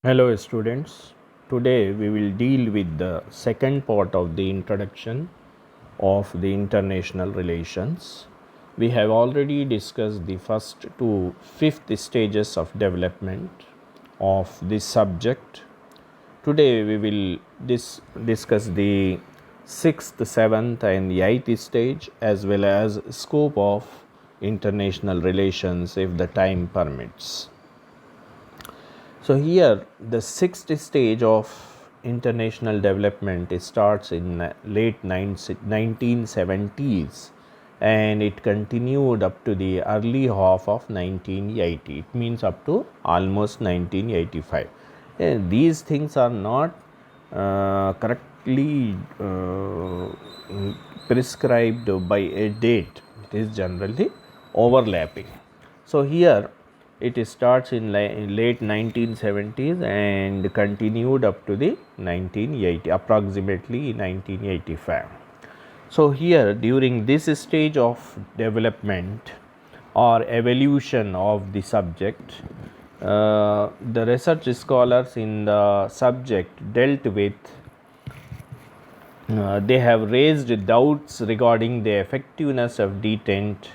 Hello students, today we will deal with the second part of the introduction of the international relations. We have already discussed the first to fifth stages of development of this subject. Today we will discuss the sixth, seventh and the eighth stage as well as scope of international relations if the time permits. So here the sixth stage of international development starts in late 1970s and it continued up to the early half of 1980. It means up to almost 1985. And these things are not correctly prescribed by a date. It is generally overlapping. So here it starts in late 1970s and continued up to the 1980, approximately 1985. So here during this stage of development or evolution of the subject, the research scholars in the subject dealt with they have raised doubts regarding the effectiveness of detent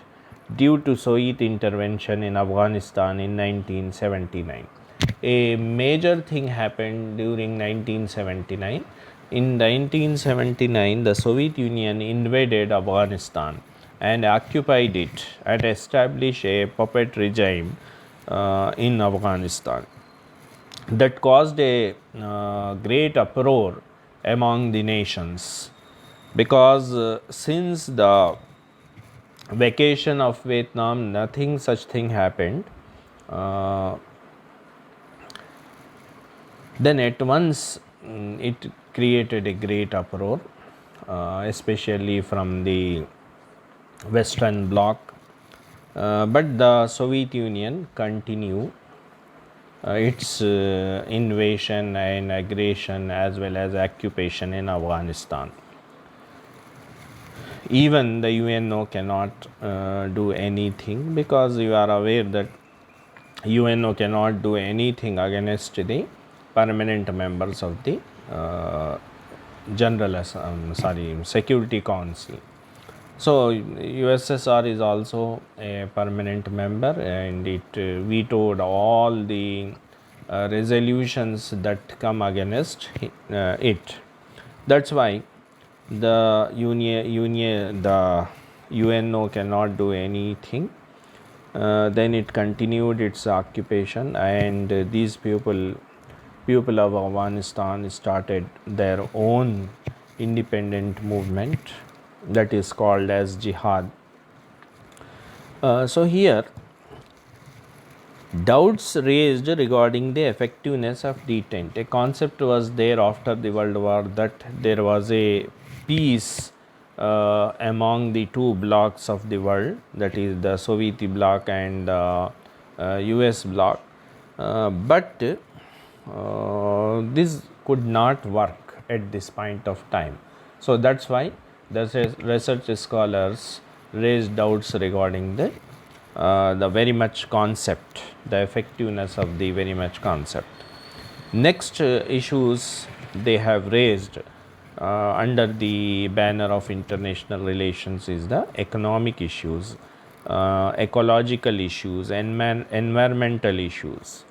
due to Soviet intervention in Afghanistan in 1979. A major thing happened during 1979. In 1979, the Soviet Union invaded Afghanistan and occupied it and established a puppet regime in Afghanistan that caused a great uproar among the nations because since the vacation of Vietnam, nothing such thing happened. Then at once it created a great uproar, especially from the Western Bloc. But the Soviet Union continued its invasion and aggression as well as occupation in Afghanistan. Even the UNO cannot do anything because you are aware that UNO cannot do anything against the permanent members of the Security Council. So USSR is also a permanent member and it vetoed all the resolutions that come against it. That's why the the UNO cannot do anything. Then it continued its occupation and these people of Afghanistan started their own independent movement that is called as jihad. So here doubts raised regarding the effectiveness of detent. A concept was there after the World War that there was a peace among the two blocks of the world, that is the Soviet bloc and the US bloc, but this could not work at this point of time. So that's why the research scholars raised doubts regarding the very much concept, the effectiveness of the very much concept. Next issues they have raised under the banner of international relations is the economic issues, ecological issues, and environmental issues.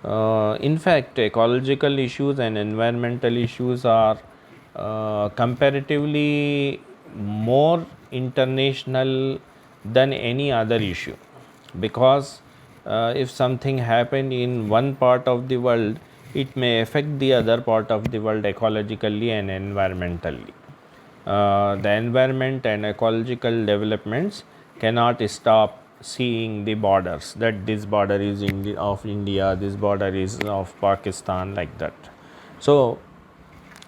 In fact, ecological issues and environmental issues are comparatively more international than any other issue, because if something happened in one part of the world, it may affect the other part of the world ecologically and environmentally. The environment and ecological developments cannot stop seeing the borders, that this border is of India, this border is of Pakistan, like that. So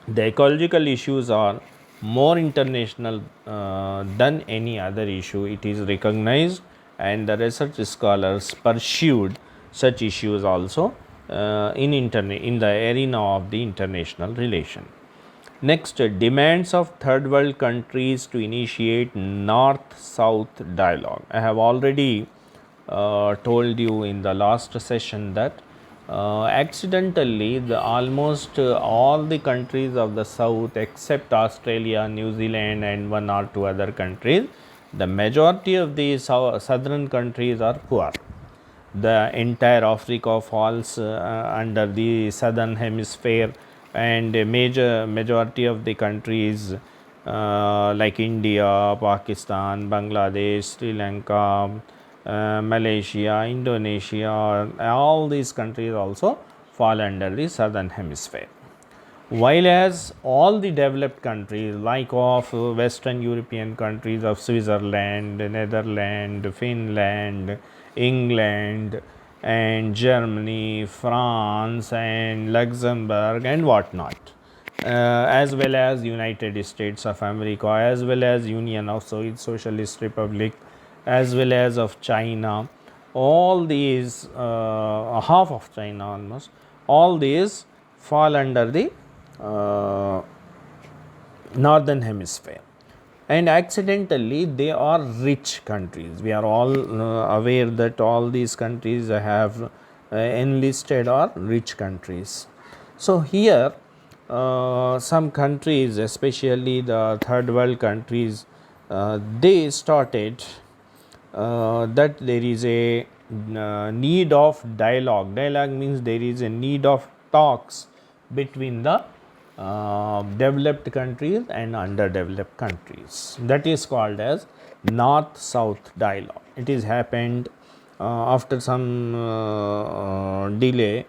the ecological issues are more international than any other issue. It is recognized and the research scholars pursued such issues also in the arena of the international relation. Next, demands of third world countries to initiate north-south dialogue. I have already told you in the last session that Accidentally, almost all the countries of the south, except Australia, New Zealand, and one or two other countries, the majority of the southern countries are poor. The entire Africa falls under the southern hemisphere, and a majority of the countries like India, Pakistan, Bangladesh, Sri Lanka, Malaysia, Indonesia, all these countries also fall under the southern hemisphere. While as all the developed countries like of Western European countries of Switzerland, Netherlands, Finland, England, and Germany, France, and Luxembourg, and whatnot, as well as United States of America, as well as Union of Soviet Socialist Republic, as well as of China, all these, half of China almost, all these fall under the northern hemisphere, and accidentally they are rich countries. We are all aware that all these countries have enlisted or rich countries. So here some countries, especially the third world countries, they started that there is a need of dialogue. Dialogue means there is a need of talks between the developed countries and underdeveloped countries. That is called as north-south dialogue. It is happened after some delay.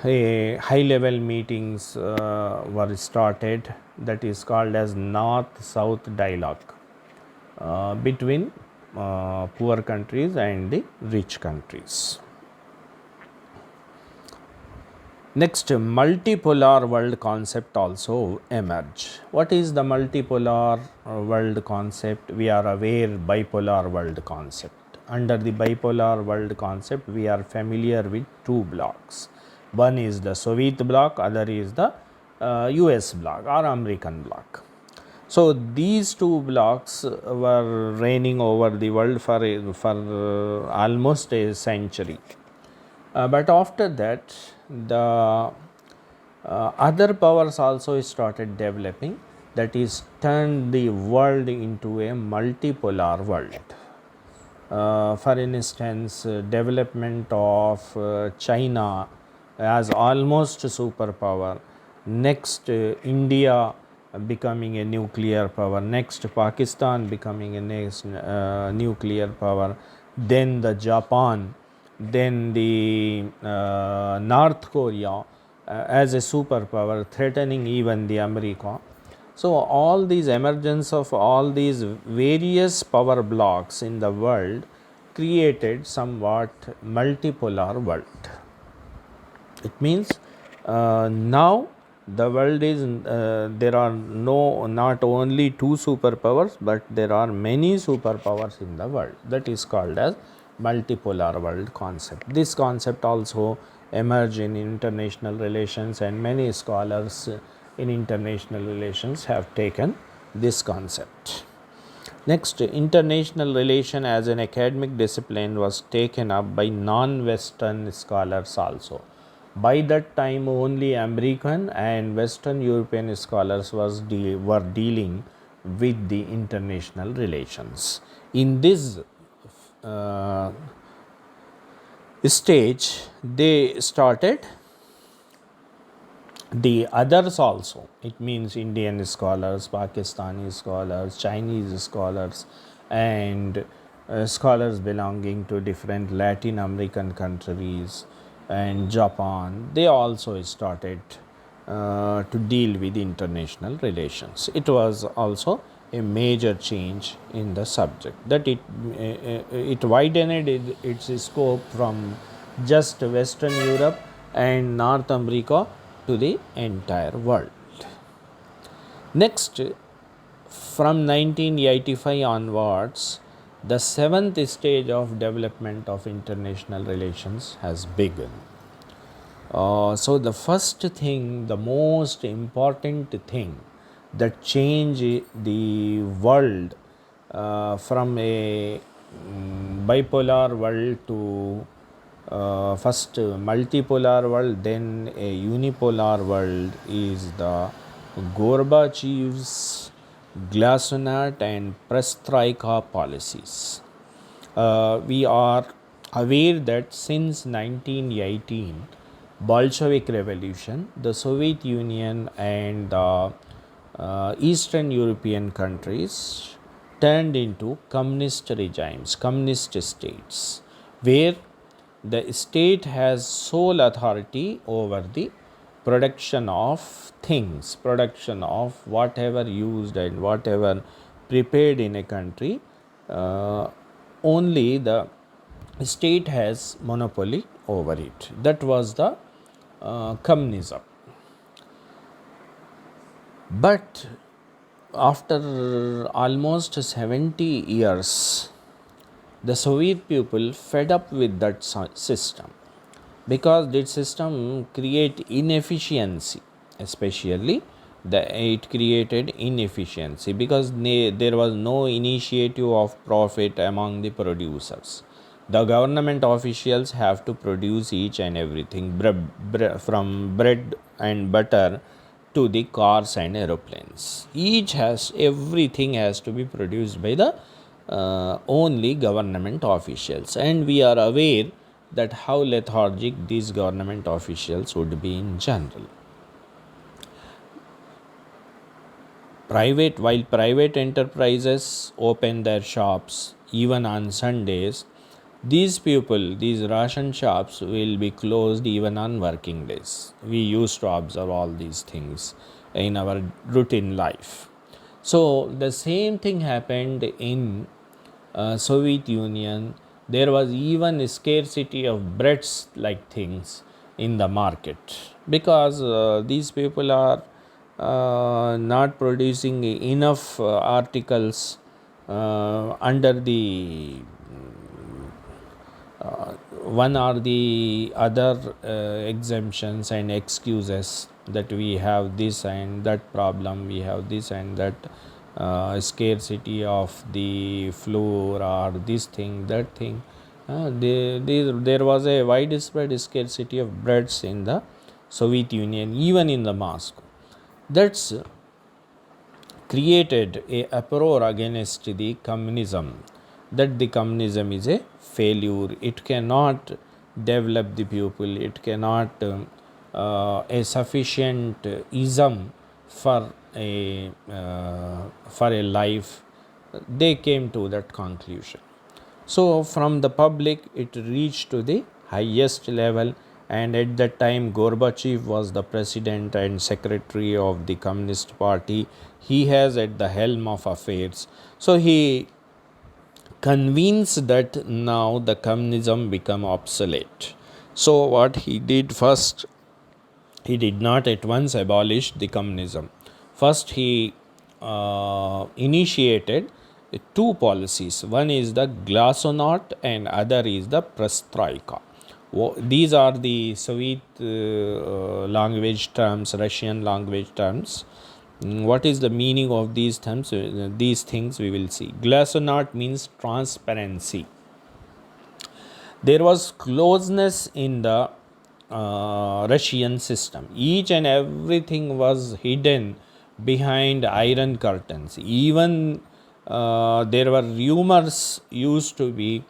A high-level meetings were started. That is called as north-south dialogue between poor countries and the rich countries. Next, multipolar world concept also emerge. What is the multipolar world concept? We are aware bipolar world concept. Under the bipolar world concept, we are familiar with two blocks. One is the Soviet bloc, other is the US bloc or American bloc. So these two blocks were reigning over the world for almost a century. But after that, the other powers also started developing, that is turned the world into a multipolar world. For instance, development of China as almost superpower, next India becoming a nuclear power, next Pakistan becoming a next nuclear power, then the Japan, then the North Korea as a superpower, threatening even the America. So all these emergence of all these various power blocks in the world created somewhat multipolar world. It means now the world is there are not only two superpowers, but there are many superpowers in the world. That is called as multipolar world concept. This concept also emerged in international relations, and many scholars in international relations have taken this concept. Next, international relation as an academic discipline was taken up by non-Western scholars also. By that time, only American and Western European scholars were dealing with the international relations. In this stage, they started the others also. It means Indian scholars, Pakistani scholars, Chinese scholars, and scholars belonging to different Latin American countries and Japan. They also started to deal with international relations. It was also a major change in the subject, that it widened its scope from just Western Europe and North America to the entire world. Next, from 1985 onwards, the seventh stage of development of international relations has begun. So the first thing, the most important thing that changed the world from a bipolar world to first multipolar world, then a unipolar world is the Gorbachev's Glasnost and Perestroika policies. We are aware that since 1918 Bolshevik Revolution, the Soviet Union and the Eastern European countries turned into communist regimes, communist states, where the state has sole authority over the production of things, production of whatever used and whatever prepared in a country. Only the state has monopoly over it. That was the communism. But after almost 70 years, the Soviet people fed up with that system, because that system create inefficiency, especially it created inefficiency because there was no initiative of profit among the producers. The government officials have to produce each and everything, from bread and butter to the cars and aeroplanes. Everything has to be produced by the only government officials, and we are aware that how lethargic these government officials would be in general. While private enterprises open their shops even on Sundays, these ration shops will be closed even on working days. We used to observe all these things in our routine life. So the same thing happened in Soviet Union. There was even a scarcity of breads like things in the market, because these people are not producing enough articles under the one or the other exemptions and excuses, that we have this and that problem, we have this and that scarcity of the flour or this thing, that thing. There was a widespread scarcity of breads in the Soviet Union, even in the Moscow. That's created a uproar against the communism, that the communism is a failure, it cannot develop the people, it cannot a sufficient ism for a life. They came to that conclusion. So from the public it reached to the highest level, and at that time Gorbachev was the president and secretary of the Communist Party. He has at the helm of affairs. So he convinced that now the communism become obsolete. So what he did first, he did not at once abolish the communism. First he initiated two policies. One is the Glasnost and other is the Perestroika. These are the Soviet language terms, Russian language terms. What is the meaning of these terms? These things we will see. Glasnost means transparency. There was closeness in the Russian system. Each and everything was hidden behind iron curtains. Even there were rumors used to be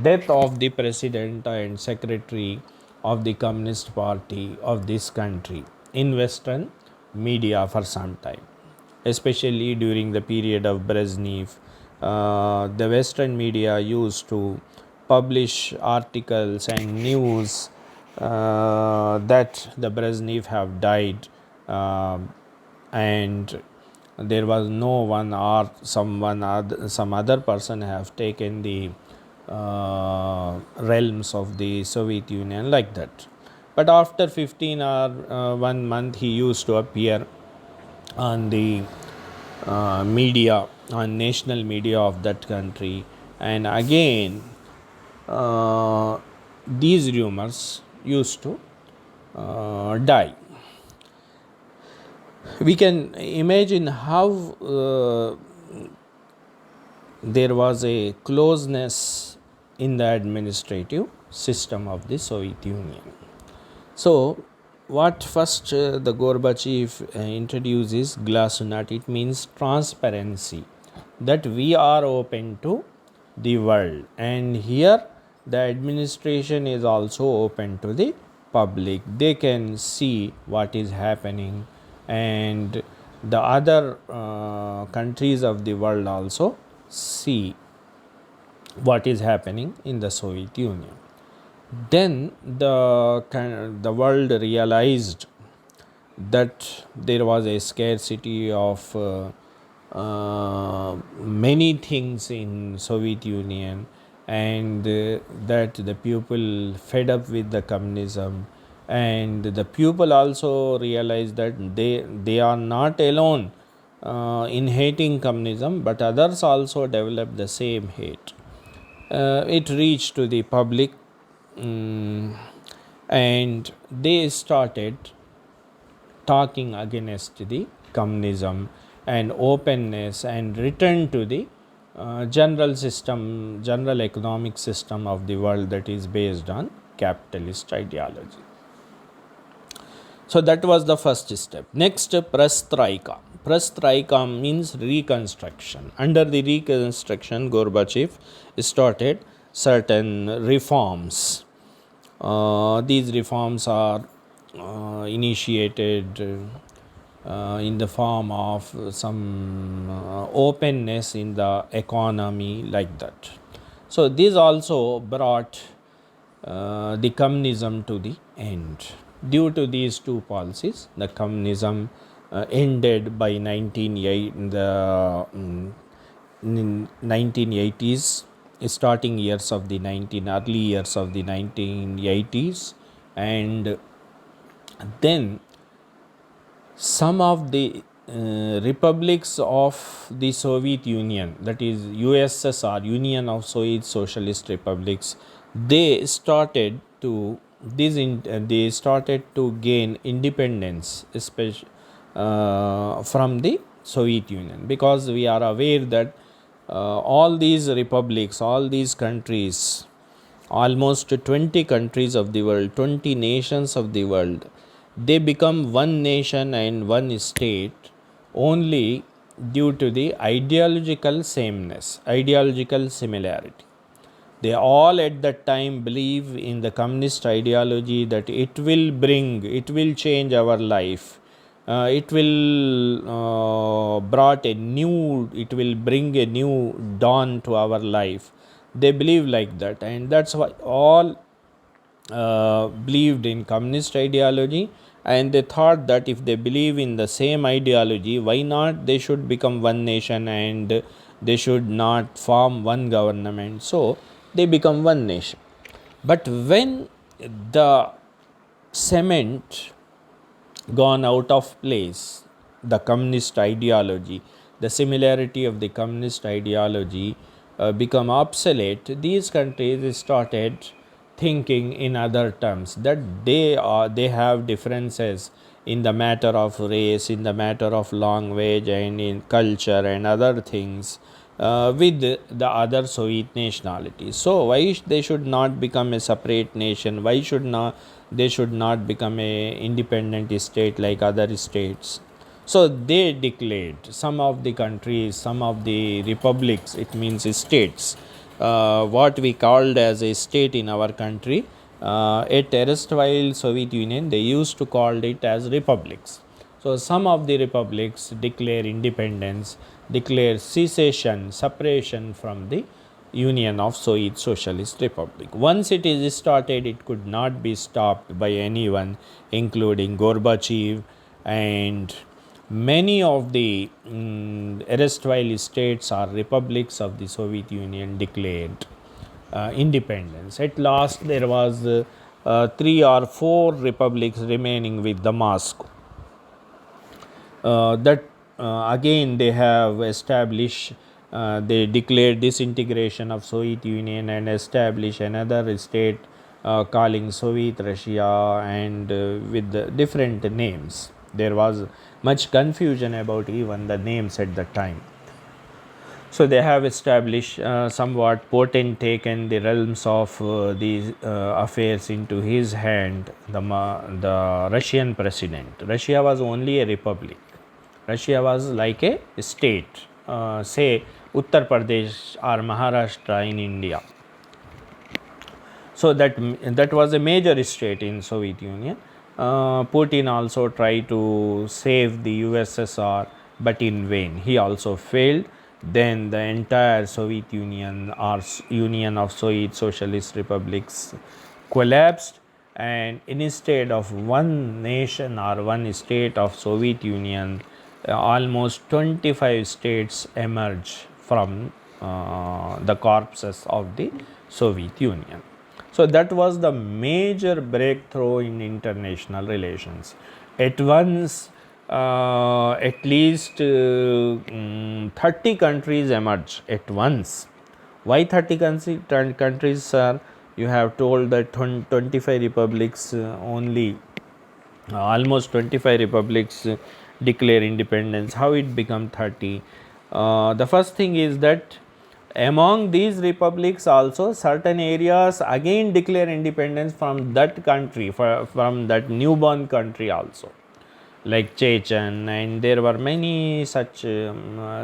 death of the president and secretary of the Communist Party of this country in Western media for some time, especially during the period of Brezhnev. The Western media used to publish articles and news that the Brezhnev have died, and there was no one or some other person have taken the realms of the Soviet Union, like that. But after 15 or 1 month, he used to appear on the media, on national media of that country, and again these rumors used to die. We can imagine how there was a closeness in the administrative system of the Soviet Union. So, what first the Gorbachev introduces glasnost, it means transparency, that we are open to the world, and here the administration is also open to the public. They can see what is happening, and the other countries of the world also see what is happening in the Soviet Union. Then the world realized that there was a scarcity of many things in Soviet Union, and that the people fed up with the communism, and the people also realized that they are not alone in hating communism, but others also developed the same hate. It reached to the public, and they started talking against the communism and openness, and return to the general economic system of the world, that is based on capitalist ideology. So that was the first step. Next, Perestroika. Perestroika means reconstruction. Under the reconstruction, Gorbachev started certain reforms. These reforms are initiated in the form of some openness in the economy, like that. So this also brought the communism to the end. Due to these two policies, the communism ended by 1980s, starting years of the early years of the 1980s, and then some of the republics of the Soviet Union, that is USSR, Union of Soviet Socialist Republics, they started to gain independence, especially from the Soviet Union, because we are aware that all these republics, all these countries, almost 20 countries of the world, 20 nations of the world, they become one nation and one state only due to the ideological sameness, ideological similarity. They all at that time believe in the communist ideology, that it will change our life. It will bring a new dawn to our life. They believe like that, and that's why all believed in communist ideology, and they thought that if they believe in the same ideology, why not they should become one nation, and they should not form one government. So they become one nation. But when the cement gone out of place, the communist ideology, the similarity of the communist ideology become obsolete, these countries started thinking in other terms, that they have differences in the matter of race, in the matter of language, and in culture and other things with the other Soviet nationalities. So why they should not become a separate nation? Why should not they should not become a independent state like other states? So they declared, some of the countries, some of the republics, it means states, what we called as a state in our country, at erstwhile Soviet Union, they used to call it as republics. So some of the republics declare independence, declare cessation, separation from the Union of Soviet Socialist Republic. Once it is started, it could not be stopped by anyone, including Gorbachev, and many of the erstwhile states or republics of the Soviet Union declared independence. At last, there was 3 or 4 republics remaining with the Moscow. That again they have established, they declared disintegration of Soviet Union and established another state calling Soviet Russia, and with different names. There was much confusion about even the names at the time. So they have established somewhat potentate in the realms of these affairs into his hand. The Russian president. Russia was only a republic. Russia was like a state, say Uttar Pradesh or Maharashtra in India. So that was a major state in Soviet Union. Putin also tried to save the USSR, but in vain. He also failed. Then the entire Soviet Union or Union of Soviet Socialist Republics collapsed, and instead of one nation or one state of Soviet Union, almost 25 states emerged from the corpses of the Soviet Union. So that was the major breakthrough in international relations. At once, at least 30 countries emerged at once. Why 30 countries, sir? You have told that 25 republics only, almost 25 republics declare independence. How it become 30? The first thing is that among these republics also certain areas again declare independence from that country, from that newborn country also, like Chechen, and there were many such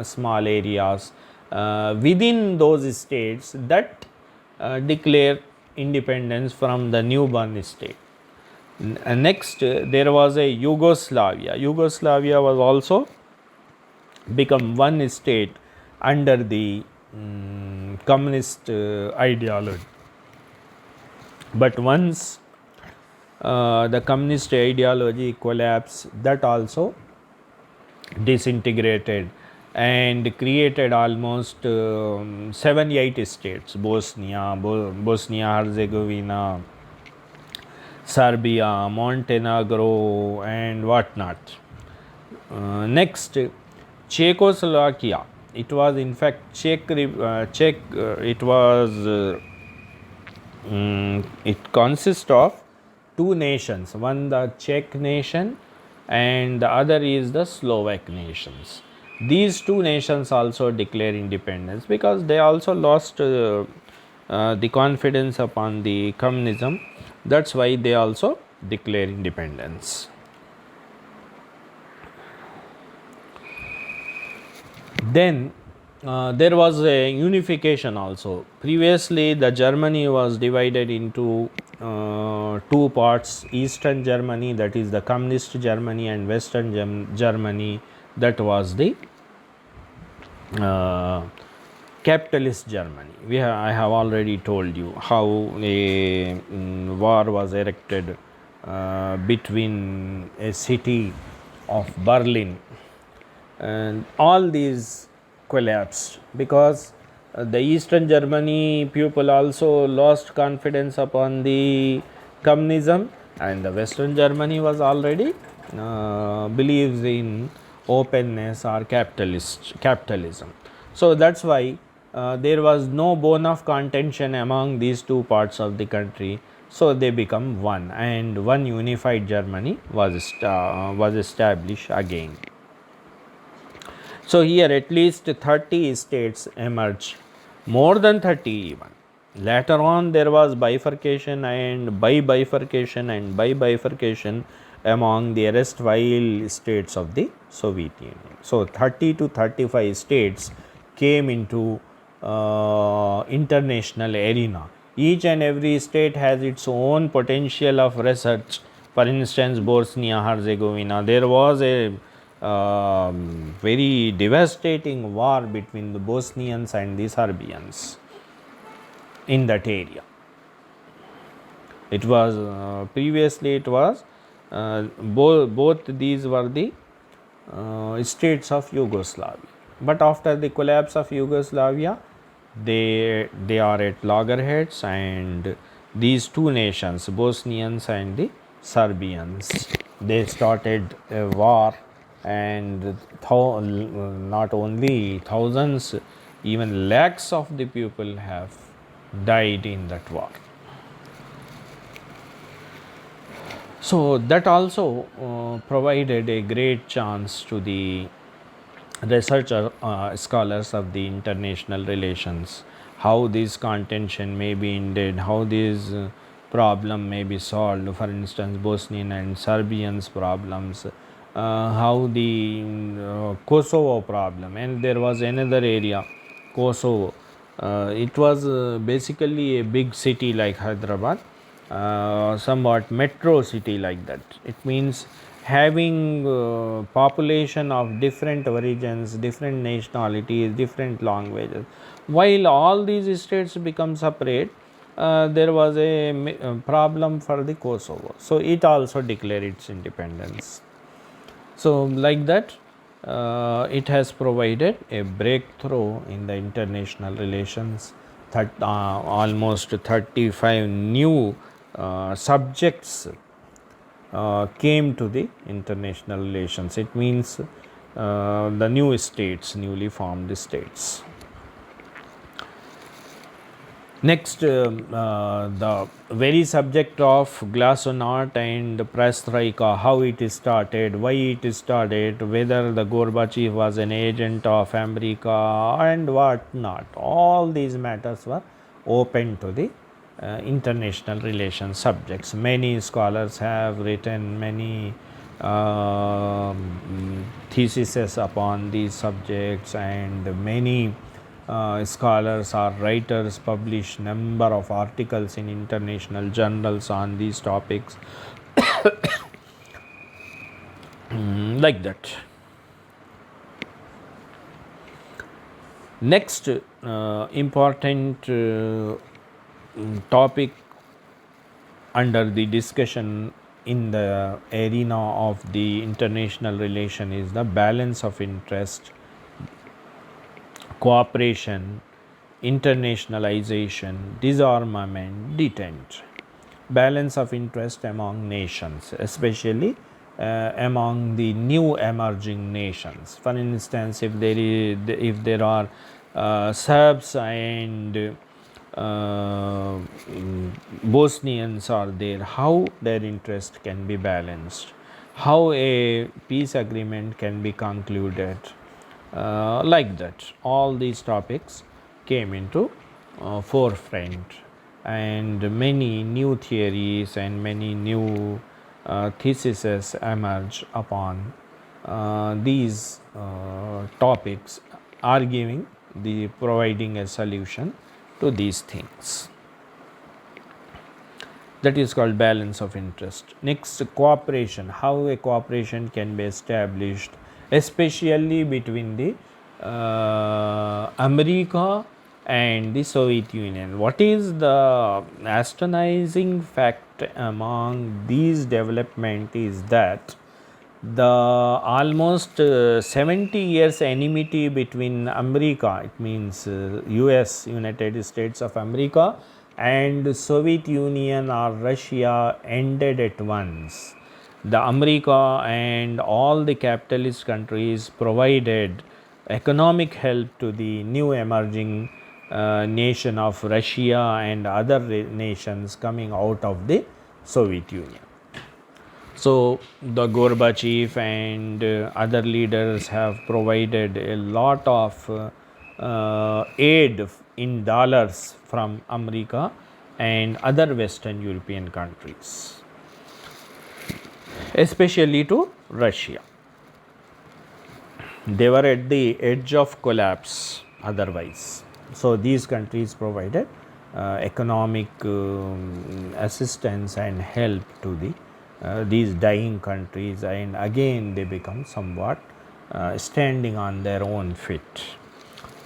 small areas within those states that declare independence from the newborn state. Next, there was a Yugoslavia. Yugoslavia was also become one state under the communist ideology. But once the communist ideology collapsed, that also disintegrated and created almost 7-8 states: Bosnia Herzegovina, Serbia, Montenegro, and whatnot. Next, Czechoslovakia. It was in fact Czech. It was. It consists of two nations. One the Czech nation, and the other is the Slovak nations. These two nations also declare independence because they also lost the confidence upon the communism. That's why they also declare independence. Then there was a unification also. Previously, the Germany was divided into two parts: Eastern Germany, that is the communist Germany, and Western Germany, that was the capitalist Germany. I have already told you how a war was erected between a city of Berlin, and all these collapsed because the Eastern Germany people also lost confidence upon the communism, and the Western Germany was already believes in openness or capitalism. So that's why there was no bone of contention among these two parts of the country. So they become one, and one unified Germany was established again. So here at least 30 states emerged, more than 30 even. Later on there was bifurcation and bifurcation among the erstwhile states of the Soviet Union. So 30 to 35 states came into international arena. Each and every state has its own potential of research. For instance, Bosnia Herzegovina, there was a very devastating war between the Bosnians and the Serbians in that area. It was previously it was both these were the states of Yugoslavia, but after the collapse of Yugoslavia, they are at loggerheads, and these two nations, Bosnians and the Serbians, they started a war, and not only thousands, even lakhs of the people have died in that war. So that also provided a great chance to the researcher scholars of the international relations, how this contention may be ended, how this problem may be solved. For instance, Bosnian and Serbians problems, how the Kosovo problem, and there was another area, Kosovo. It was basically a big city like Hyderabad, somewhat metro city like that. It means having population of different origins, different nationalities, different languages. While all these states become separate, there was a problem for the Kosovo. So it also declared its independence. So like that, it has provided a breakthrough in the international relations. Almost 35 new subjects came to the international relations. It means the new states, newly formed states. Next, the very subject of Glasnost and Perestroika, how it is started, why it is started, whether the Gorbachev was an agent of America and what not. All these matters were open to the international relations subjects. Many scholars have written many theses upon these subjects, and many scholars or writers publish number of articles in international journals on these topics. Like that. Next important topic under the discussion in the arena of the international relation is the balance of interest, cooperation, internationalization, disarmament, detent. Balance of interest among nations, especially among the new emerging nations. For instance, if there are Serbs and Bosnians are there, how their interest can be balanced, how a peace agreement can be concluded, like that. All these topics came into forefront, and many new theories and many new theses emerge upon these topics, arguing the providing a solution to these things. That is called balance of interest. Next, cooperation, how a cooperation can be established, especially between the America and the Soviet Union. What is the astonishing fact among these development is that the almost 70 years enmity between America, it means US, United States of America, and Soviet Union or Russia ended at once. The America and all the capitalist countries provided economic help to the new emerging nation of Russia and other nations coming out of the Soviet Union. So the Gorbachev and other leaders have provided a lot of aid in dollars from America and other Western European countries, especially to Russia. They were at the edge of collapse otherwise. So these countries provided economic assistance and help to these dying countries, and again they become somewhat standing on their own feet.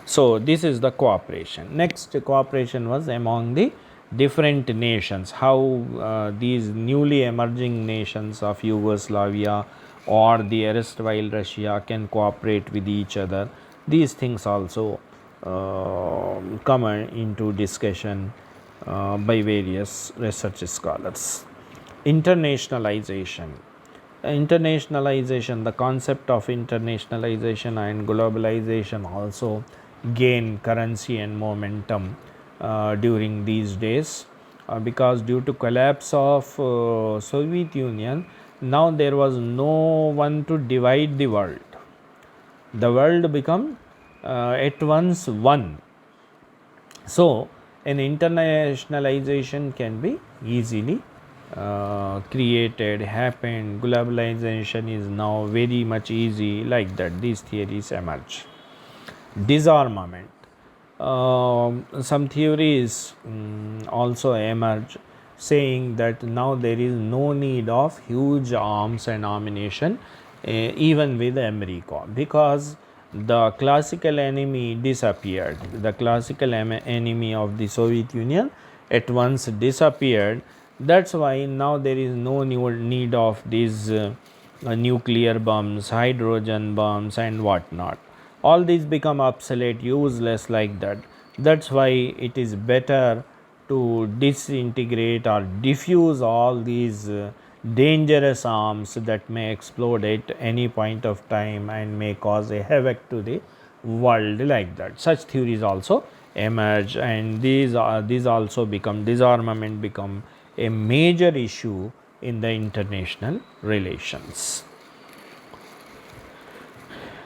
So this is the cooperation. Next, cooperation was among the different nations, how these newly emerging nations of Yugoslavia or the erstwhile Russia can cooperate with each other. These things also come into discussion by various research scholars. Internationalization. The concept of internationalization and globalization also gain currency and momentum during these days, because due to collapse of Soviet Union, now there was no one to divide the world. the world become at once one. So, an internationalization can be easily created, happened. Globalization is now very much easy, like that. These theories emerge. Disarmament. Some theories also emerge saying that now there is no need of huge arms and ammunition even with America, because the classical enemy disappeared. The classical enemy of the Soviet Union at once disappeared. That's why now there is no need of these nuclear bombs, hydrogen bombs, and whatnot. All these become obsolete, useless, like that. That's why it is better to disintegrate or diffuse all these dangerous arms that may explode at any point of time and may cause a havoc to the world, like that. Such theories also emerge, and these also become, disarmament become a major issue in the international relations.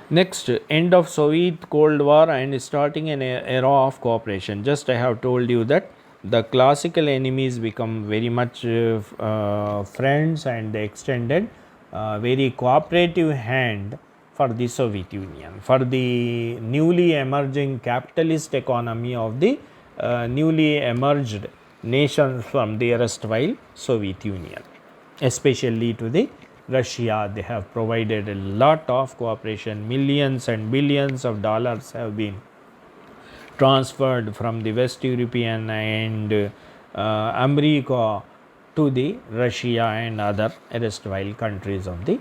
Next, end of Soviet Cold War and starting an era of cooperation. Just I have told you that the classical enemies become very much friends, and they extended very cooperative hand for the Soviet Union, for the newly emerging capitalist economy of the newly emerged nations from the erstwhile Soviet Union, especially to the Russia. They have provided a lot of cooperation. Millions and billions of dollars have been transferred from the West European and America to the Russia and other erstwhile countries of the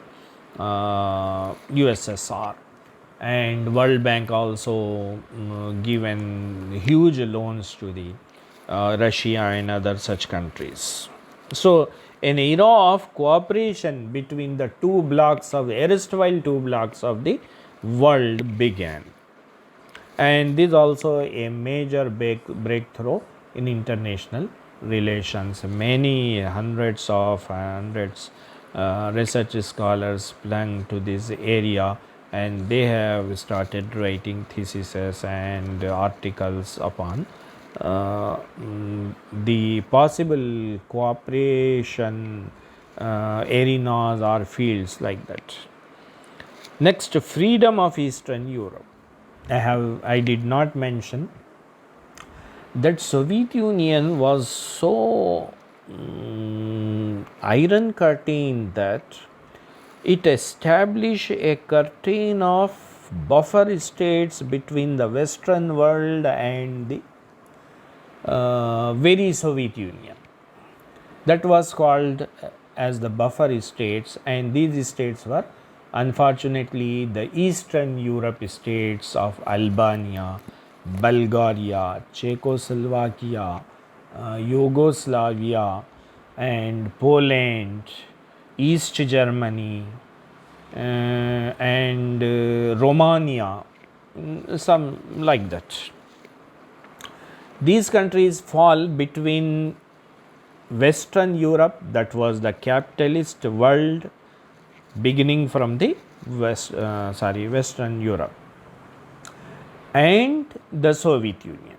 USSR. And World Bank also given huge loans to the Russia and other such countries. So, an era of cooperation between the two blocks of erstwhile two blocks of the world began, and this also a major breakthrough in international relations. Many hundreds research scholars belong to this area, and they have started writing theses and articles upon the possible cooperation arenas or fields, like that. Next, freedom of Eastern Europe. I did not mention that Soviet Union was so iron curtain that it established a curtain of buffer states between the Western world and the very Soviet Union. That was called as the buffer states, and these states were unfortunately the Eastern Europe states of Albania, Bulgaria, Czechoslovakia, Yugoslavia, and Poland, East Germany, and Romania, some like that. These countries fall between Western Europe, that was the capitalist world beginning from the Western Europe, and the Soviet Union.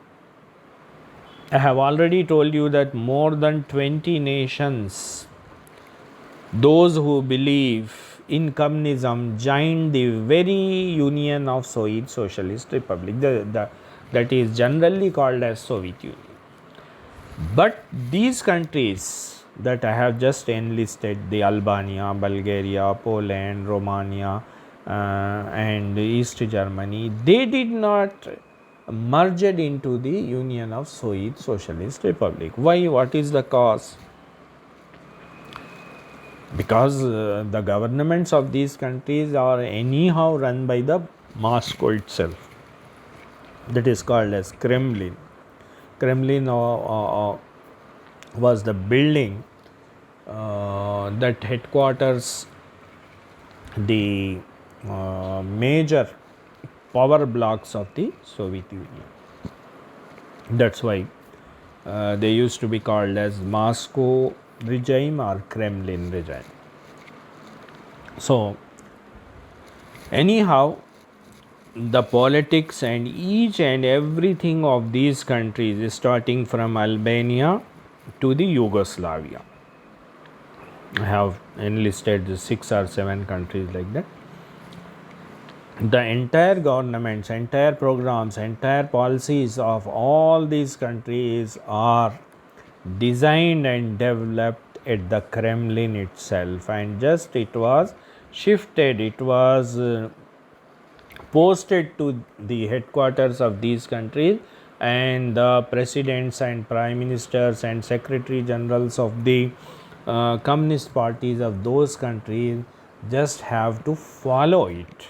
I have already told you that more than 20 nations, those who believe in communism, joined the very Union of Soviet Socialist Republic, that is generally called as Soviet Union. But these countries that I have just enlisted, the Albania, Bulgaria, Poland, Romania, and East Germany, they did not merged into the Union of Soviet Socialist Republic. Why? What is the cause? Because the governments of these countries are anyhow run by the Moscow itself, that is called as Kremlin. Kremlin was the building that headquarters the major power blocks of the Soviet Union. That's why they used to be called as Moscow regime or Kremlin regime. So anyhow, the politics and each and everything of these countries, starting from Albania to the Yugoslavia. I have enlisted 6 or 7 countries like that. The entire governments, entire programs, entire policies of all these countries are designed and developed at the Kremlin itself, and just it was shifted, it was posted to the headquarters of these countries, and the presidents and prime ministers and secretary generals of the communist parties of those countries just have to follow it.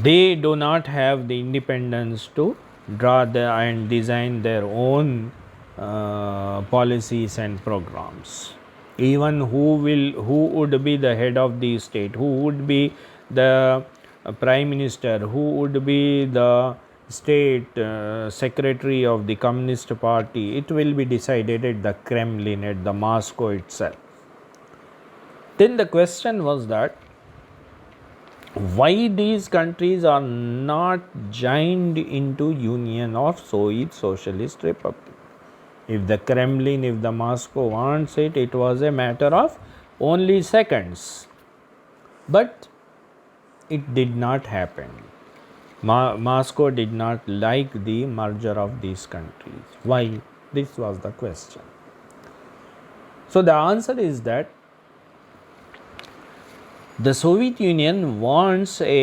They do not have the independence to draw and design their own policies and programs. Even who would be the head of the state, who would be the prime minister, who would be the state secretary of the Communist Party, it will be decided at the Kremlin, at the Moscow itself. Then the question was that why these countries are not joined into Union of Soviet Socialist Republic. If the Kremlin, if the Moscow wants it, it was a matter of only seconds. But it did not happen. Moscow did not like the merger of these countries. Why? This was the question. So the answer is that the Soviet Union wants a